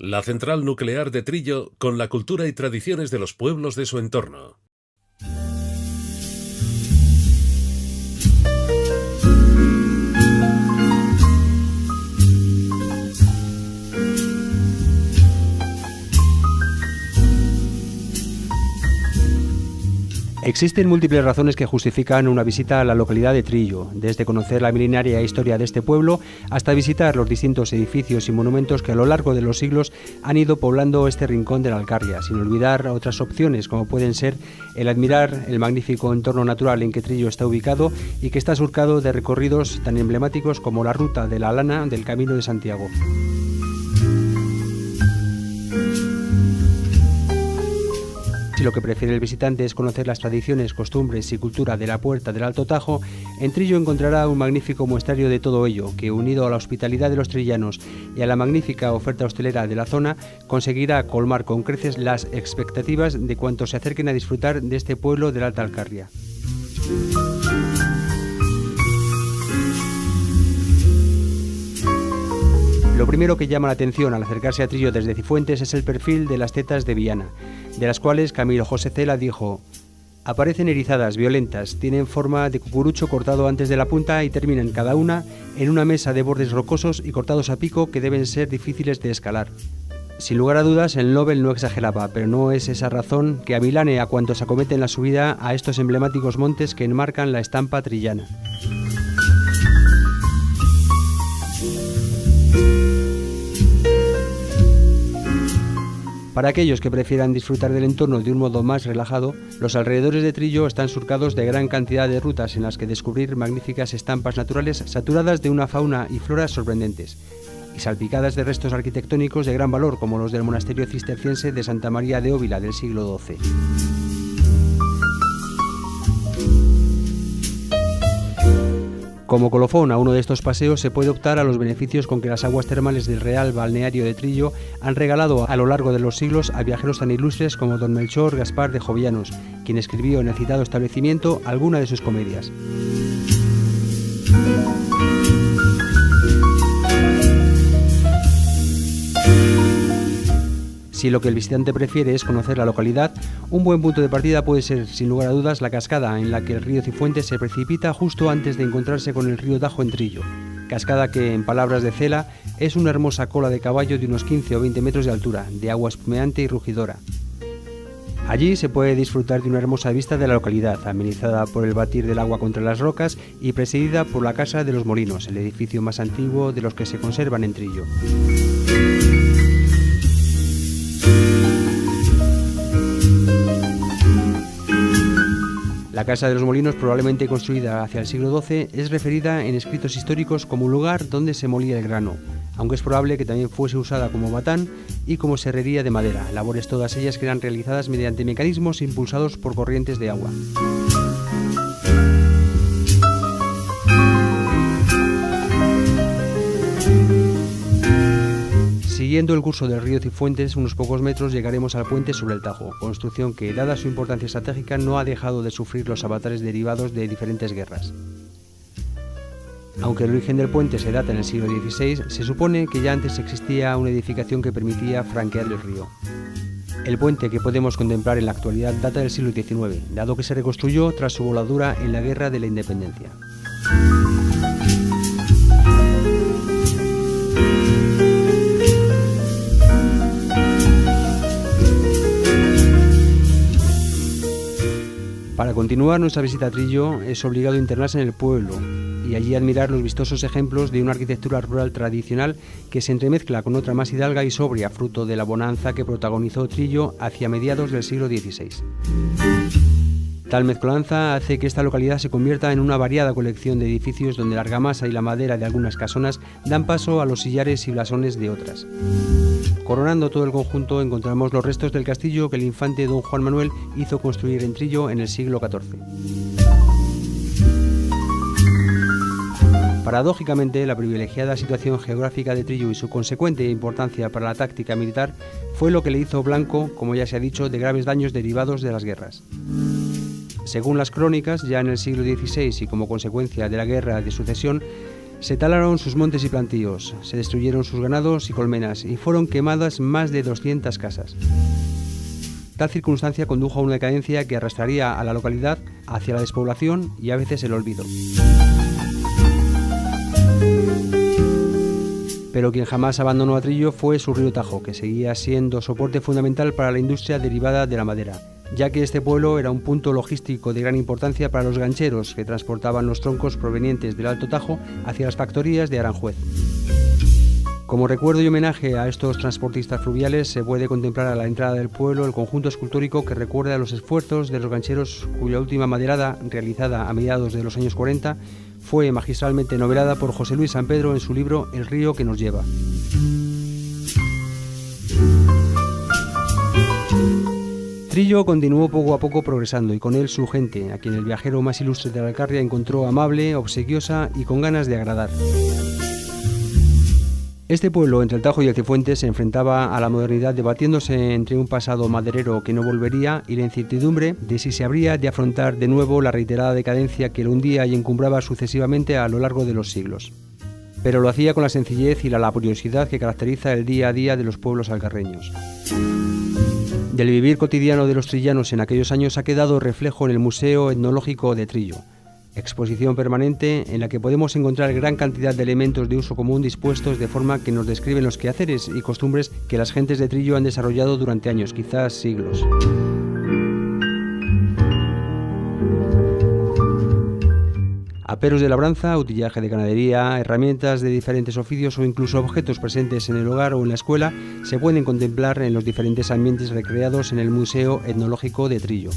La central nuclear de Trillo con la cultura y tradiciones de los pueblos de su entorno. Existen múltiples razones que justifican una visita a la localidad de Trillo, desde conocer la milenaria historia de este pueblo hasta visitar los distintos edificios y monumentos que a lo largo de los siglos han ido poblando este rincón de la Alcarria, sin olvidar otras opciones como pueden ser el admirar el magnífico entorno natural en que Trillo está ubicado y que está surcado de recorridos tan emblemáticos como la ruta de la lana del Camino de Santiago. Si lo que prefiere el visitante es conocer las tradiciones, costumbres y cultura de la Puerta del Alto Tajo, en Trillo encontrará un magnífico muestrario de todo ello, que unido a la hospitalidad de los trillanos y a la magnífica oferta hostelera de la zona, conseguirá colmar con creces las expectativas de cuantos se acerquen a disfrutar de este pueblo de la Alta Alcarria. Lo primero que llama la atención al acercarse a Trillo desde Cifuentes es el perfil de las tetas de Viana, de las cuales Camilo José Cela dijo: aparecen erizadas, violentas, tienen forma de cucurucho cortado antes de la punta y terminan cada una en una mesa de bordes rocosos y cortados a pico que deben ser difíciles de escalar. Sin lugar a dudas, el Nobel no exageraba, pero no es esa razón que avilane a cuantos acometen la subida a estos emblemáticos montes que enmarcan la estampa trillana. Para aquellos que prefieran disfrutar del entorno de un modo más relajado, los alrededores de Trillo están surcados de gran cantidad de rutas en las que descubrir magníficas estampas naturales saturadas de una fauna y flora sorprendentes, y salpicadas de restos arquitectónicos de gran valor como los del monasterio cisterciense de Santa María de Óvila del siglo XII. Como colofón a uno de estos paseos se puede optar a los beneficios con que las aguas termales del Real Balneario de Trillo han regalado a lo largo de los siglos a viajeros tan ilustres como don Melchor Gaspar de Jovellanos, quien escribió en el citado establecimiento alguna de sus comedias. Si lo que el visitante prefiere es conocer la localidad, un buen punto de partida puede ser, sin lugar a dudas, la cascada en la que el río Cifuentes se precipita justo antes de encontrarse con el río Tajo en Trillo. Cascada que, en palabras de Cela, es una hermosa cola de caballo de unos 15 o 20 metros de altura, de agua espumeante y rugidora. Allí se puede disfrutar de una hermosa vista de la localidad, amenizada por el batir del agua contra las rocas y presidida por la Casa de los Molinos, el edificio más antiguo de los que se conservan en Trillo. La Casa de los Molinos, probablemente construida hacia el siglo XII, es referida en escritos históricos como un lugar donde se molía el grano, aunque es probable que también fuese usada como batán y como serrería de madera, labores todas ellas que eran realizadas mediante mecanismos impulsados por corrientes de agua. Siguiendo el curso del río Cifuentes, unos pocos metros llegaremos al puente sobre el Tajo, construcción que, dada su importancia estratégica, no ha dejado de sufrir los avatares derivados de diferentes guerras. Aunque el origen del puente se data en el siglo XVI, se supone que ya antes existía una edificación que permitía franquear el río. El puente que podemos contemplar en la actualidad data del siglo XIX, dado que se reconstruyó tras su voladura en la Guerra de la Independencia. Para continuar nuestra visita a Trillo es obligado internarse en el pueblo y allí admirar los vistosos ejemplos de una arquitectura rural tradicional que se entremezcla con otra más hidalga y sobria, fruto de la bonanza que protagonizó Trillo hacia mediados del siglo XVI. Tal mezcolanza hace que esta localidad se convierta en una variada colección de edificios donde la argamasa y la madera de algunas casonas dan paso a los sillares y blasones de otras. Coronando todo el conjunto encontramos los restos del castillo que el infante don Juan Manuel hizo construir en Trillo en el siglo XIV. Paradójicamente, la privilegiada situación geográfica de Trillo y su consecuente importancia para la táctica militar fue lo que le hizo blanco, como ya se ha dicho, de graves daños derivados de las guerras. Según las crónicas, ya en el siglo XVI y como consecuencia de la guerra de sucesión, Se talaron sus montes y plantíos, se destruyeron sus ganados y colmenas y fueron quemadas más de 200 casas. Tal circunstancia condujo a una decadencia que arrastraría a la localidad hacia la despoblación y a veces el olvido. Pero quien jamás abandonó a Trillo fue su río Tajo, que seguía siendo soporte fundamental para la industria derivada de la madera, ya que este pueblo era un punto logístico de gran importancia para los gancheros que transportaban los troncos provenientes del Alto Tajo hacia las factorías de Aranjuez. Como recuerdo y homenaje a estos transportistas fluviales, se puede contemplar a la entrada del pueblo el conjunto escultórico que recuerda los esfuerzos de los gancheros, cuya última maderada, realizada a mediados de los años 40, fue magistralmente novelada por José Luis San Pedro en su libro El río que nos lleva. Trillo continuó poco a poco progresando y con él su gente, a quien el viajero más ilustre de la Alcarria encontró amable, obsequiosa y con ganas de agradar. Este pueblo, entre el Tajo y el Cifuentes, se enfrentaba a la modernidad debatiéndose entre un pasado maderero que no volvería y la incertidumbre de si se habría de afrontar de nuevo la reiterada decadencia que lo hundía y encumbraba sucesivamente a lo largo de los siglos. Pero lo hacía con la sencillez y la laboriosidad que caracteriza el día a día de los pueblos alcarreños. Del vivir cotidiano de los trillanos en aquellos años ha quedado reflejo en el Museo Etnológico de Trillo, exposición permanente en la que podemos encontrar gran cantidad de elementos de uso común dispuestos de forma que nos describen los quehaceres y costumbres que las gentes de Trillo han desarrollado durante años, quizás siglos. Aperos de labranza, utillaje de ganadería, herramientas de diferentes oficios o incluso objetos presentes en el hogar o en la escuela se pueden contemplar en los diferentes ambientes recreados en el Museo Etnológico de Trillo.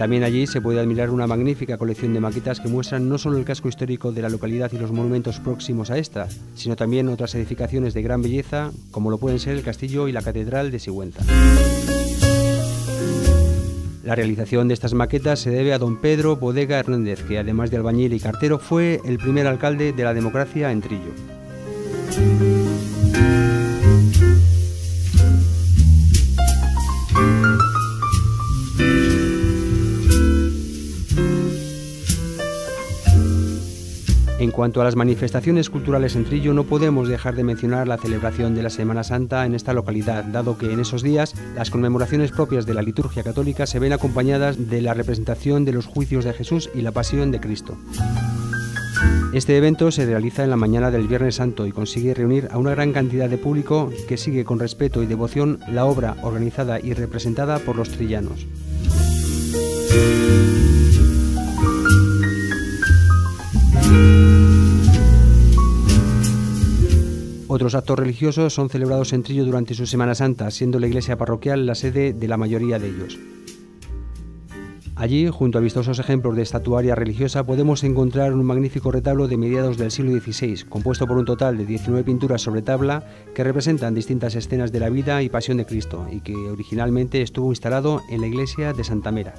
También allí se puede admirar una magnífica colección de maquetas que muestran no solo el casco histórico de la localidad y los monumentos próximos a esta, sino también otras edificaciones de gran belleza, como lo pueden ser el castillo y la catedral de Sigüenza. La realización de estas maquetas se debe a don Pedro Bodega Hernández, que además de albañil y cartero fue el primer alcalde de la democracia en Trillo. En cuanto a las manifestaciones culturales en Trillo, no podemos dejar de mencionar la celebración de la Semana Santa en esta localidad, dado que en esos días las conmemoraciones propias de la liturgia católica se ven acompañadas de la representación de los juicios de Jesús y la pasión de Cristo. Este evento se realiza en la mañana del Viernes Santo y consigue reunir a una gran cantidad de público que sigue con respeto y devoción la obra organizada y representada por los trillanos. Otros actos religiosos son celebrados en Trillo durante su Semana Santa, siendo la iglesia parroquial la sede de la mayoría de ellos. Allí, junto a vistosos ejemplos de estatuaria religiosa, podemos encontrar un magnífico retablo de mediados del siglo XVI, compuesto por un total de 19 pinturas sobre tabla que representan distintas escenas de la vida y pasión de Cristo, y que originalmente estuvo instalado en la iglesia de Santa Mera.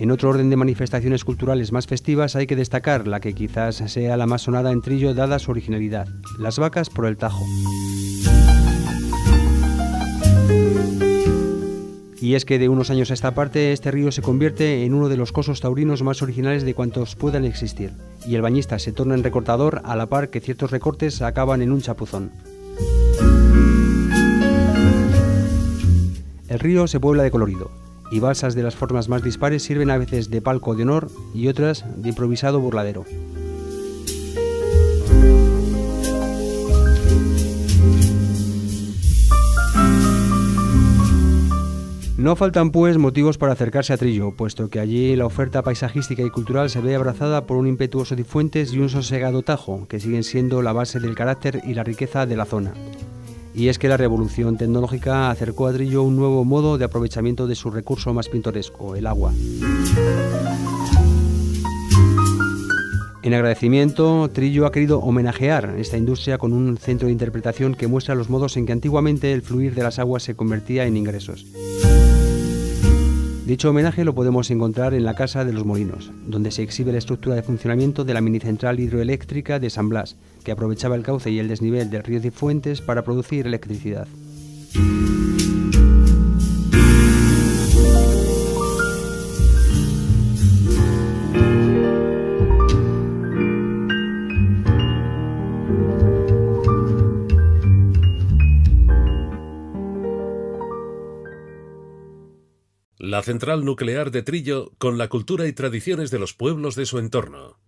En otro orden de manifestaciones culturales más festivas hay que destacar la que quizás sea la más sonada en Trillo dada su originalidad, las vacas por el Tajo. Y es que de unos años a esta parte este río se convierte en uno de los cosos taurinos más originales de cuantos puedan existir, y el bañista se torna en recortador a la par que ciertos recortes acaban en un chapuzón. El río se puebla de colorido, y balsas de las formas más dispares sirven a veces de palco de honor y otras de improvisado burladero. No faltan pues motivos para acercarse a Trillo, puesto que allí la oferta paisajística y cultural se ve abrazada por un impetuoso Cifuentes y un sosegado Tajo, que siguen siendo la base del carácter y la riqueza de la zona. Y es que la revolución tecnológica acercó a Trillo un nuevo modo de aprovechamiento de su recurso más pintoresco, el agua. En agradecimiento, Trillo ha querido homenajear esta industria con un centro de interpretación que muestra los modos en que antiguamente el fluir de las aguas se convertía en ingresos. Dicho homenaje lo podemos encontrar en la Casa de los Molinos, donde se exhibe la estructura de funcionamiento de la minicentral hidroeléctrica de San Blas, que aprovechaba el cauce y el desnivel del río Cifuentes para producir electricidad. La central nuclear de Trillo con la cultura y tradiciones de los pueblos de su entorno.